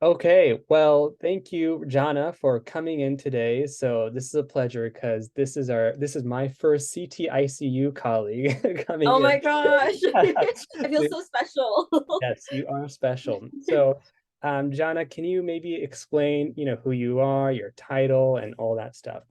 Okay, well, thank you, Janna, for coming in today. So this is a pleasure because this is my first CTICU colleague coming Oh in. my gosh. I feel So, so special. yes, you are special. So, Janna, can you maybe explain, who you are, your title, and all that stuff?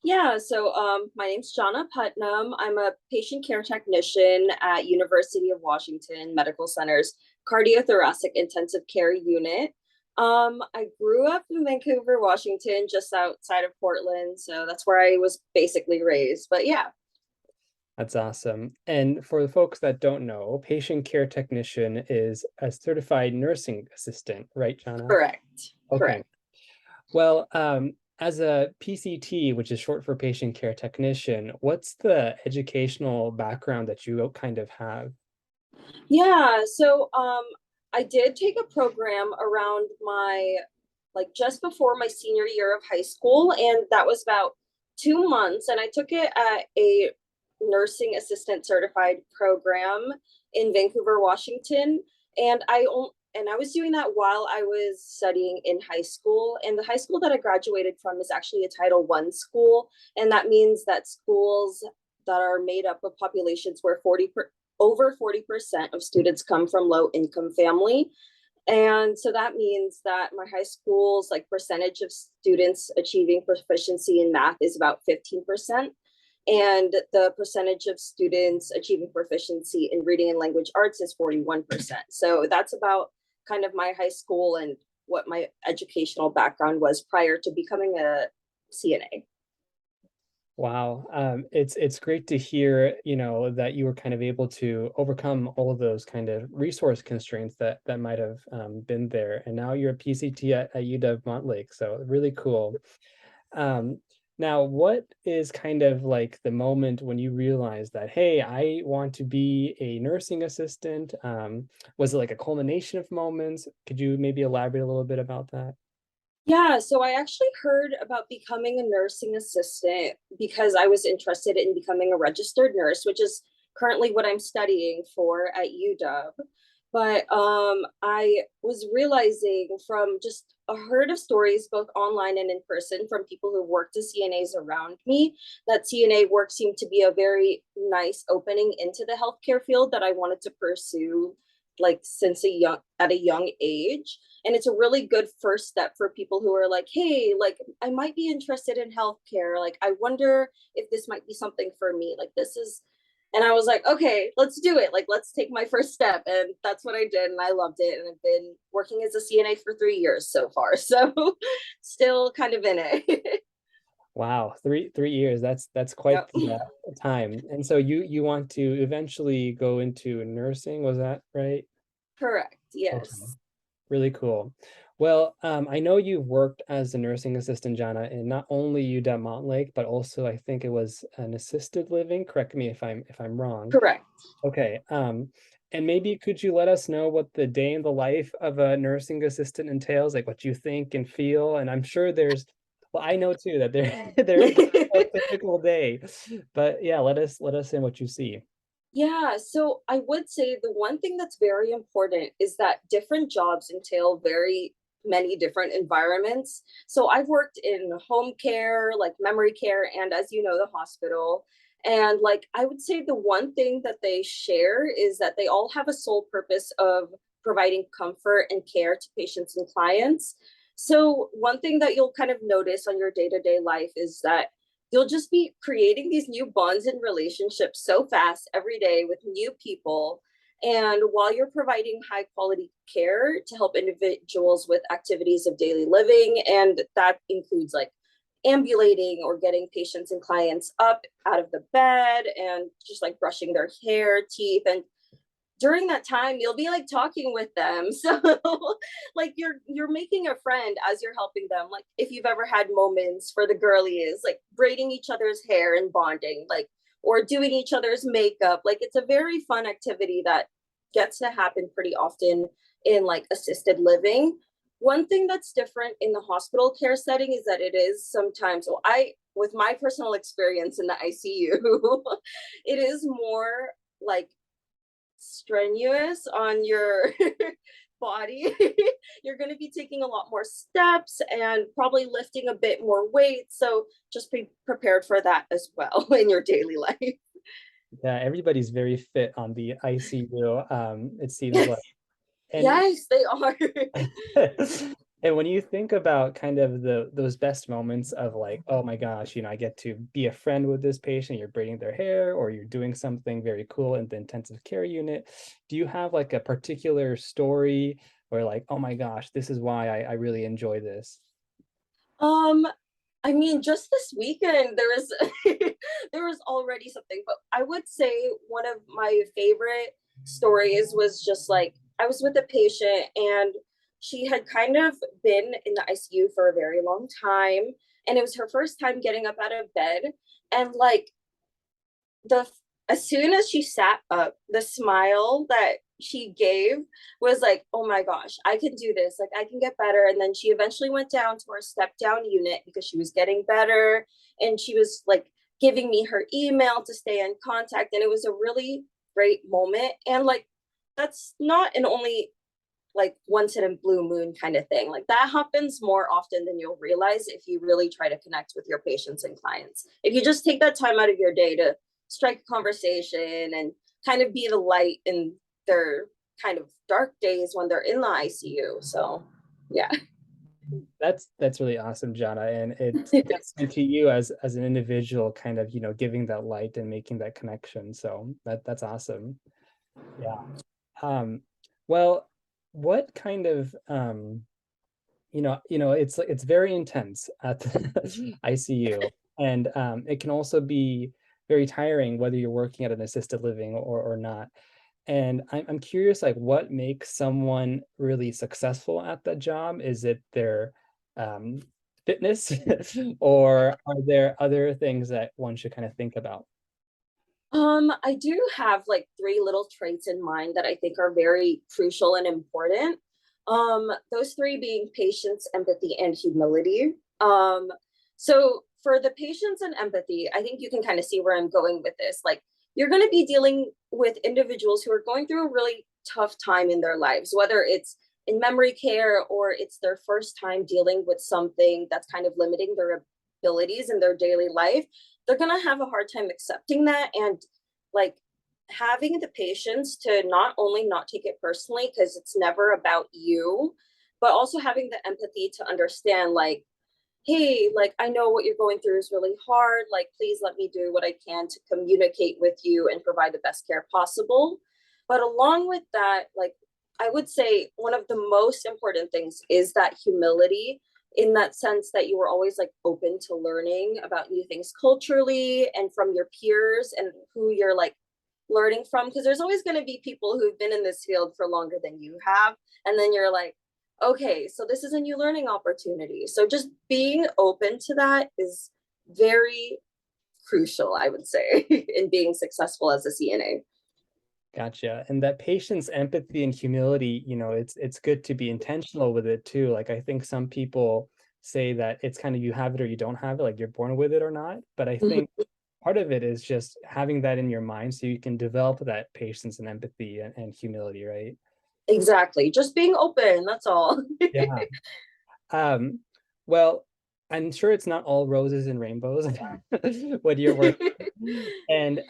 My name's Janna Putnam. I'm a patient care technician at University of Washington Medical Center's Cardiothoracic Intensive Care Unit. I grew up in Vancouver, Washington, just outside of Portland, so that's where I was basically raised. But yeah, That's awesome. And for the folks that don't know, patient care technician is a certified nursing assistant, right, Janna? correct. Okay. Correct. Well, as a PCT, which is short for patient care technician, what's the educational background that you kind of have? I did take a program around my just before my senior year of high school, and that was about 2 months. And I took it at a nursing assistant certified program in Vancouver, Washington. And I was doing that while I was studying in high school. And the high school that I graduated from is actually a Title I school, and that means that schools that are made up of populations where over 40% of students come from low income family. And so that means that my high school's percentage of students achieving proficiency in math is about 15%. And the percentage of students achieving proficiency in reading and language arts is 41%. So that's about kind of my high school and what my educational background was prior to becoming a CNA. Wow. It's great to hear, that you were kind of able to overcome all of those kind of resource constraints that might have been there. And now you're a PCT at UW Montlake. So really cool. Um, Now, what is kind of like the moment when you realize that, hey, I want to be a nursing assistant? Was it like a culmination of moments? Could you maybe elaborate a little bit about that? Yeah, so I actually heard about becoming a nursing assistant because I was interested in becoming a registered nurse, which is currently what I'm studying for at UW. But I was realizing from just a herd of stories, both online and in person, from people who worked as CNAs around me, that CNA work seemed to be a very nice opening into the healthcare field that I wanted to pursue, since at a young age. And it's a really good first step for people who are like, hey, I might be interested in healthcare, I wonder if this might be something for me, and I was like, okay, let's do it, let's take my first step. And that's what I did, and I loved it, and I've been working as a CNA for 3 years so far, so still kind of in it. Wow, three years. That's quite Yep. the time. And so you want to eventually go into nursing, was that right? Correct, Okay. yes. Really cool. Well, I know you've worked as a nursing assistant, Jana, in not only UW Montlake, but also I think it was an assisted living. Correct me if I'm wrong. Correct. Okay. And maybe could you let us know what the day in the life of a nursing assistant entails, like what you think and feel? And I'm sure well, I know too that there there is a typical day, but yeah, let us in what you see. Yeah, so I would say the one thing that's very important is that different jobs entail very many different environments. So I've worked in home care, like memory care, and as you know, the hospital. And I would say the one thing that they share is that they all have a sole purpose of providing comfort and care to patients and clients. So one thing that you'll kind of notice on your day-to-day life is that you'll just be creating these new bonds and relationships so fast every day with new people. And while you're providing high quality care to help individuals with activities of daily living, and that includes ambulating or getting patients and clients up out of the bed and just brushing their hair, teeth, and during that time you'll be talking with them, so you're making a friend as you're helping them. If you've ever had moments for the girlies, braiding each other's hair and bonding, or doing each other's makeup, it's a very fun activity that gets to happen pretty often in assisted living. One thing that's different in the hospital care setting is that it is sometimes, well, I with my personal experience in the ICU, it is more like strenuous on your body. You're going to be taking a lot more steps and probably lifting a bit more weight. So just be prepared for that as well in your daily life. Yeah, everybody's very fit on the ICU, it seems like. And Yes, they are. and when you think about kind of those best moments of like, oh my gosh, I get to be a friend with this patient, you're braiding their hair or you're doing something very cool in the intensive care unit. Do you have like a particular story where like, oh my gosh, this is why I really enjoy this? Um, I mean, just this weekend there was there was already something, but I would say one of my favorite stories was just like I was with a patient and she had kind of been in the ICU for a very long time, and it was her first time getting up out of bed, and like the as soon as she sat up, the smile that she gave was like, oh my gosh, I can do this. Like, I can get better. And then she eventually went down to our step down unit because she was getting better. And she was like giving me her email to stay in contact. And it was a really great moment. And like, that's not an only like once in a blue moon kind of thing. Like that happens more often than you'll realize if you really try to connect with your patients and clients. If you just take that time out of your day to strike a conversation and kind of be the light in their kind of dark days when they're in the ICU. So, yeah. That's really awesome, Jana. And it's testament to you as an individual, kind of, giving that light and making that connection. So that's awesome. Yeah. Um, well, what kind of it's very intense at the ICU, and it can also be very tiring whether you're working at an assisted living or not. And I'm curious, like, what makes someone really successful at that job? Is it their um, fitness, or are there other things that one should kind of think about? I do have like three little traits in mind that I think are very crucial and important. Those three being patience, empathy, and humility. So for the patience and empathy, I think you can kind of see where I'm going with this. Like you're going to be dealing with individuals who are going through a really tough time in their lives, whether it's in memory care or it's their first time dealing with something that's kind of limiting their abilities in their daily life. They're going to have a hard time accepting that and like having the patience to not only not take it personally because it's never about you, but also having the empathy to understand like, hey, like I know what you're going through is really hard, like please let me do what I can to communicate with you and provide the best care possible. But along with that, like I would say one of the most important things is that humility, in that sense that you were always like open to learning about new things culturally and from your peers and who you're like learning from, because there's always going to be people who've been in this field for longer than you have, and then you're like, okay, so this is a new learning opportunity. So just being open to that is very crucial, I would say, in being successful as a CNA. Gotcha. And that patience, empathy, and humility, it's good to be intentional with it too. Like I think some people say that it's kind of you have it or you don't have it, like you're born with it or not. But I think part of it is just having that in your mind so you can develop that patience and empathy and humility, right? Exactly, just being open, that's all. Yeah. Um, well, I'm sure it's not all roses and rainbows when you're working. And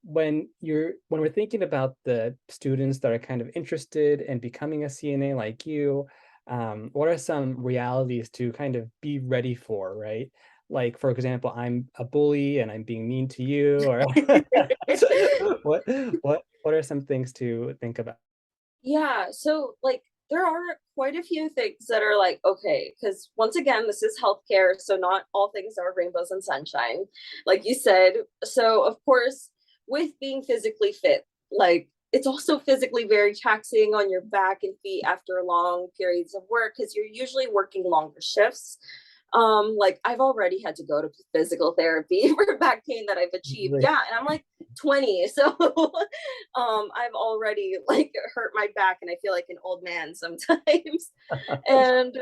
when we're thinking about the students that are kind of interested in becoming a CNA like you, what are some realities to kind of be ready for, right? Like, for example, I'm a bully and I'm being mean to you, or what what are some things to think about? Yeah, so like there are quite a few things that are like, okay, because once again, this is healthcare, so not all things are rainbows and sunshine, like you said. So, of course, with being physically fit, like it's also physically very taxing on your back and feet after long periods of work because you're usually working longer shifts. Like I've already had to go to physical therapy for back pain that I've achieved. Really? Yeah, and I'm like 20, so I've already like hurt my back and I feel like an old man sometimes. And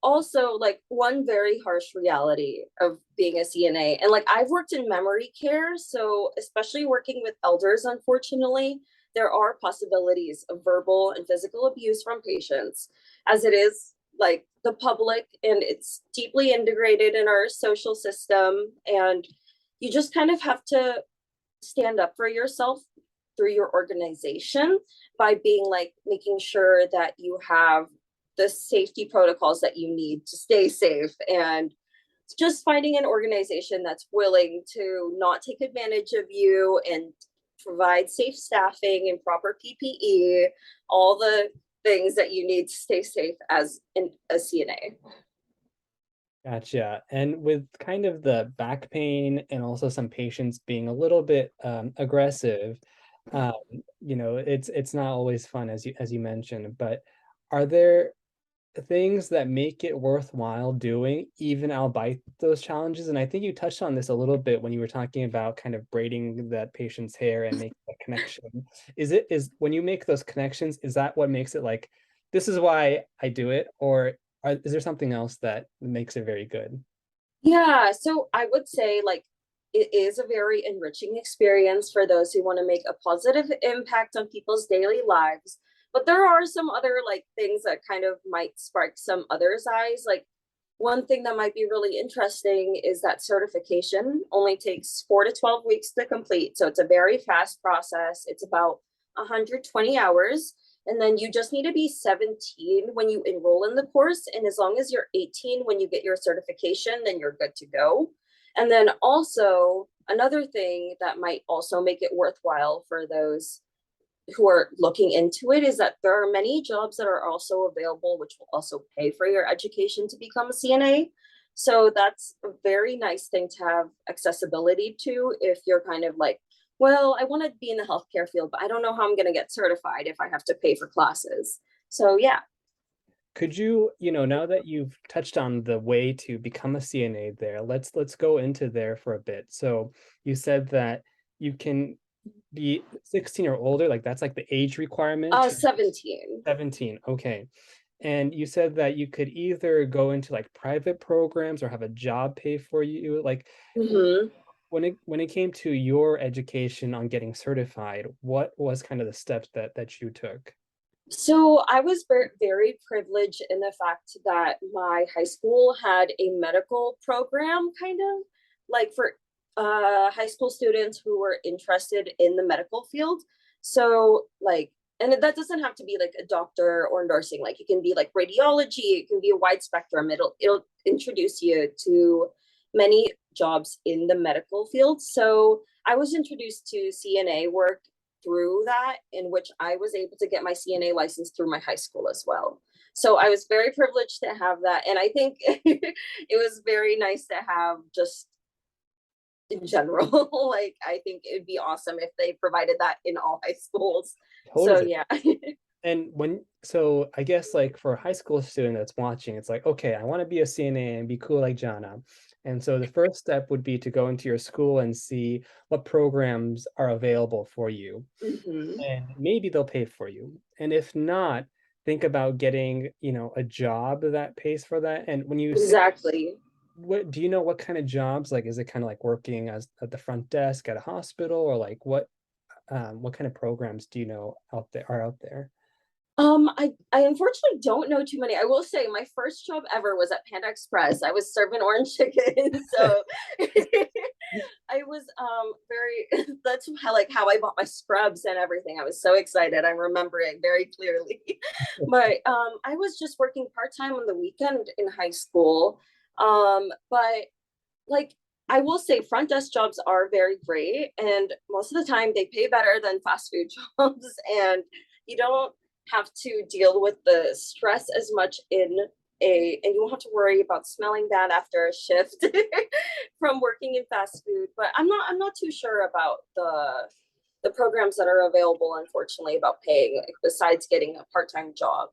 also like one very harsh reality of being a CNA, and like I've worked in memory care, so especially working with elders, unfortunately, there are possibilities of verbal and physical abuse from patients, as it is like the public and it's deeply integrated in our social system. And you just kind of have to stand up for yourself through your organization by being like making sure that you have the safety protocols that you need to stay safe, and just finding an organization that's willing to not take advantage of you and provide safe staffing and proper PPE, all the things that you need to stay safe as a CNA. Gotcha. And with kind of the back pain and also some patients being a little bit aggressive, um, it's not always fun as you mentioned, but are there things that make it worthwhile doing even albeit those challenges? And I think you touched on this a little bit when you were talking about kind of braiding that patient's hair and making that connection. Is when you make those connections, is that what makes it like, this is why I do it? Or is there something else that makes it very good? Yeah, so I would say like it is a very enriching experience for those who want to make a positive impact on people's daily lives. But there are some other like things that kind of might spark some others' eyes. Like one thing that might be really interesting is that certification only takes 4 to 12 weeks to complete. So it's a very fast process. It's about 120 hours. And then you just need to be 17 when you enroll in the course. And as long as you're 18 when you get your certification, then you're good to go. And then also, another thing that might also make it worthwhile for those who are looking into it is that there are many jobs that are also available, which will also pay for your education to become a CNA. So that's a very nice thing to have accessibility to if you're kind of like, well, I want to be in the healthcare field, but I don't know how I'm going to get certified if I have to pay for classes. So yeah. Could you, now that you've touched on the way to become a CNA there, let's go into there for a bit. So you said that you can be 16 or older, like that's like the age requirement to 17. 17. Okay. And you said that you could either go into like private programs or have a job pay for you. Like Hmm. when it came to your education on getting certified, what was kind of the steps that you took? So I was very privileged in the fact that my high school had a medical program, kind of like for high school students who were interested in the medical field. So like, and that doesn't have to be like a doctor or nursing. Like it can be like radiology. It can be a wide spectrum. It'll introduce you to many jobs in the medical field. So I was introduced to CNA work through that, in which I was able to get my CNA license through my high school as well. So I was very privileged to have that. And I think it was very nice to have just in general. Like, I think it'd be awesome if they provided that in all high schools. So, Totally. yeah. And so I guess like for a high school student that's watching, it's like, okay, I want to be a CNA and be cool like Janna. And so the first step would be to go into your school and see what programs are available for you. Hmm. And maybe they'll pay for you. And if not, think about getting, a job that pays for that. And when you say, Exactly. what do you know what kind of jobs? Like, is it kind of like working as at the front desk at a hospital, or like what kind of programs do you know out there? I unfortunately don't know too many. I will say my first job ever was at Panda Express. I was serving orange chicken. So I was very that's how I bought my scrubs and everything. I was so excited. I remember it very clearly. But I was just working part-time on the weekend in high school. But like I will say front desk jobs are very great, and most of the time they pay better than fast food jobs, and you don't have to deal with the stress as much and you won't have to worry about smelling bad after a shift from working in fast food. But I'm not too sure about the programs that are available, unfortunately, about paying, like, besides getting a part-time job.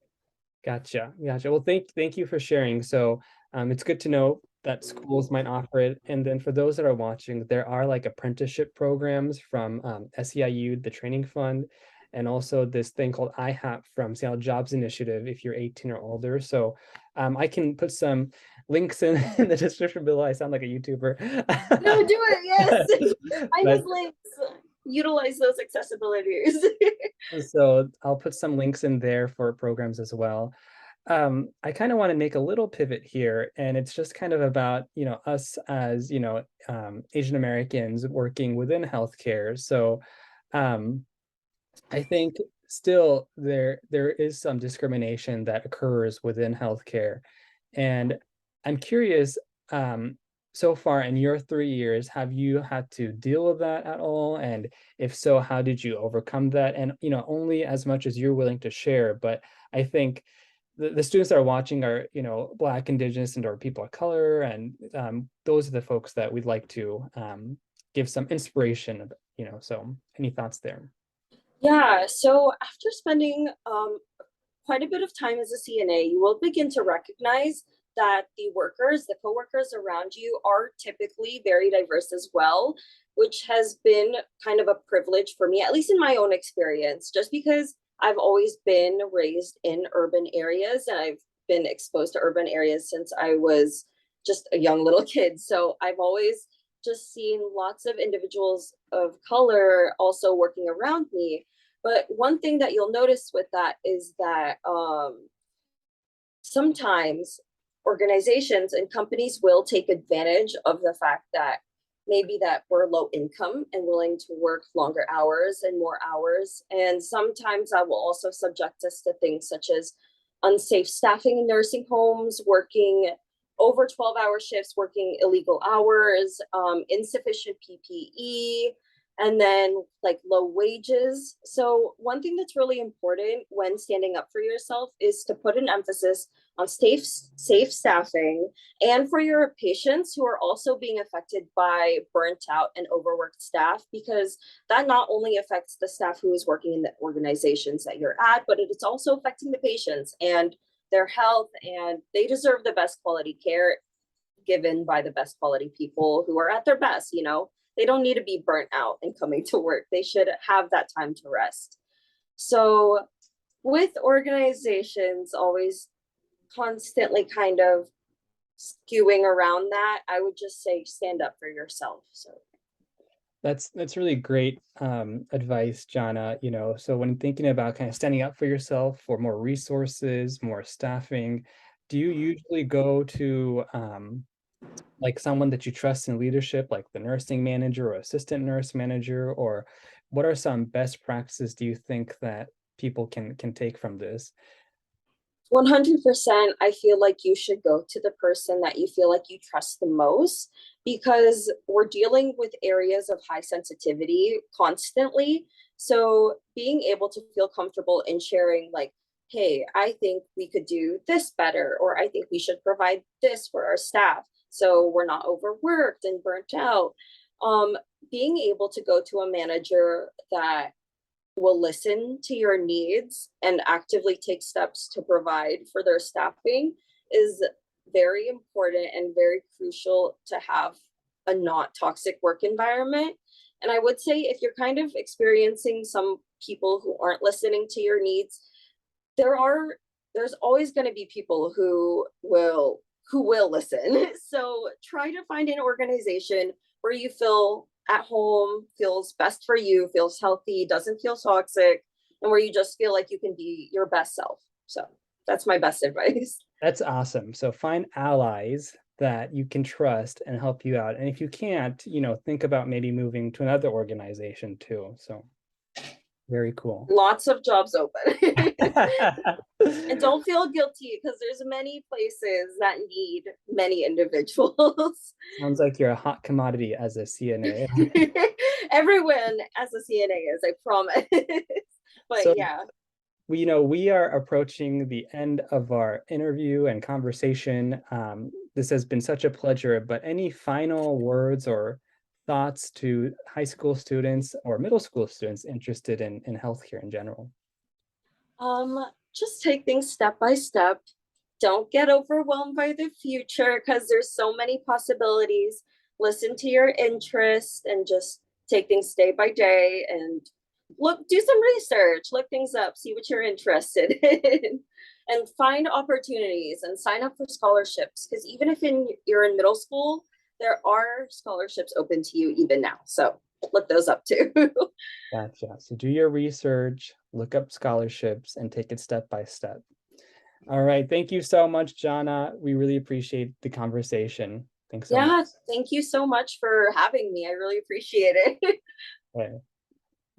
Gotcha, gotcha. Well, thank you for sharing. So, it's good to know that schools might offer it. And then for those that are watching, there are like apprenticeship programs from SEIU, the training fund, and also this thing called IHAP from Seattle Jobs Initiative if you're 18 or older. So, I can put some links in, in the description below. I sound like a YouTuber. No, do it. Yes. Find those But links. utilize those accessibilities. So I'll put some links in there for programs as well. I kind of want to make a little pivot here, and it's just kind of about, us as, Asian Americans working within healthcare. So, um, I think still there is some discrimination that occurs within healthcare. And I'm curious, so far in your 3 years, have you had to deal with that at all? And if so, how did you overcome that? And only as much as you're willing to share, but I think the students that are watching are, Black, Indigenous, and or people of color, and those are the folks that we'd like to give some inspiration. So any thoughts there? Yeah, so after spending quite a bit of time as a CNA, you will begin to recognize that the coworkers around you are typically very diverse as well, which has been kind of a privilege for me, at least in my own experience, just because I've always been raised in urban areas and I've been exposed to urban areas since I was just a young little kid. So I've always just seen lots of individuals of color also working around me. But one thing that you'll notice with that is that sometimes organizations and companies will take advantage of the fact that maybe that we're low income and willing to work longer hours and more hours. And sometimes that will also subject us to things such as unsafe staffing in nursing homes, working over 12-hour shifts, working illegal hours, insufficient PPE, and then like low wages. So one thing that's really important when standing up for yourself is to put an emphasis on safe staffing, and for your patients who are also being affected by burnt out and overworked staff, because that not only affects the staff who is working in the organizations that you're at, but it's also affecting the patients and their health, and they deserve the best quality care given by the best quality people who are at their best. They don't need to be burnt out and coming to work. They should have that time to rest. So with organizations always constantly kind of skewing around that, I would just say stand up for yourself. So That's really great advice, Jana. So when thinking about kind of standing up for yourself for more resources, more staffing, do you usually go to like someone that you trust in leadership, like the nursing manager or assistant nurse manager, or what are some best practices do you think that people can take from this? 100%, I feel like you should go to the person that you feel like you trust the most, because we're dealing with areas of high sensitivity constantly. So being able to feel comfortable in sharing, like, hey, I think we could do this better, or I think we should provide this for our staff so we're not overworked and burnt out. Um, Being able to go to a manager that will listen to your needs and actively take steps to provide for their staffing is very important and very crucial to have a not toxic work environment. And I would say if you're kind of experiencing some people who aren't listening to your needs, there's always going to be people who will listen. So try to find an organization where you feel at home, feels best for you, feels healthy, doesn't feel toxic, and where you just feel like you can be your best self. So that's my best advice. That's awesome. So find allies that you can trust and help you out. And if you can't, think about maybe moving to another organization too. So very cool. Lots of jobs open. And don't feel guilty, because there's many places that need many individuals. Sounds like you're a hot commodity as a CNA. Everyone as a CNA is, I promise. But So yeah. we are approaching the end of our interview and conversation. This has been such a pleasure, but any final words or thoughts to high school students or middle school students interested in healthcare in general? Just take things step by step. Don't get overwhelmed by the future, because there's so many possibilities. Listen to your interests and just take things day by day, and do some research, look things up, see what you're interested in, and find opportunities and sign up for scholarships, because even if you're in middle school, there are scholarships open to you even now. So look those up too. Gotcha. So do your research, look up scholarships, and take it step by step. All right. Thank you so much, Janna. We really appreciate the conversation. Thanks so much. Yeah, thank you so much for having me. I really appreciate it. Okay.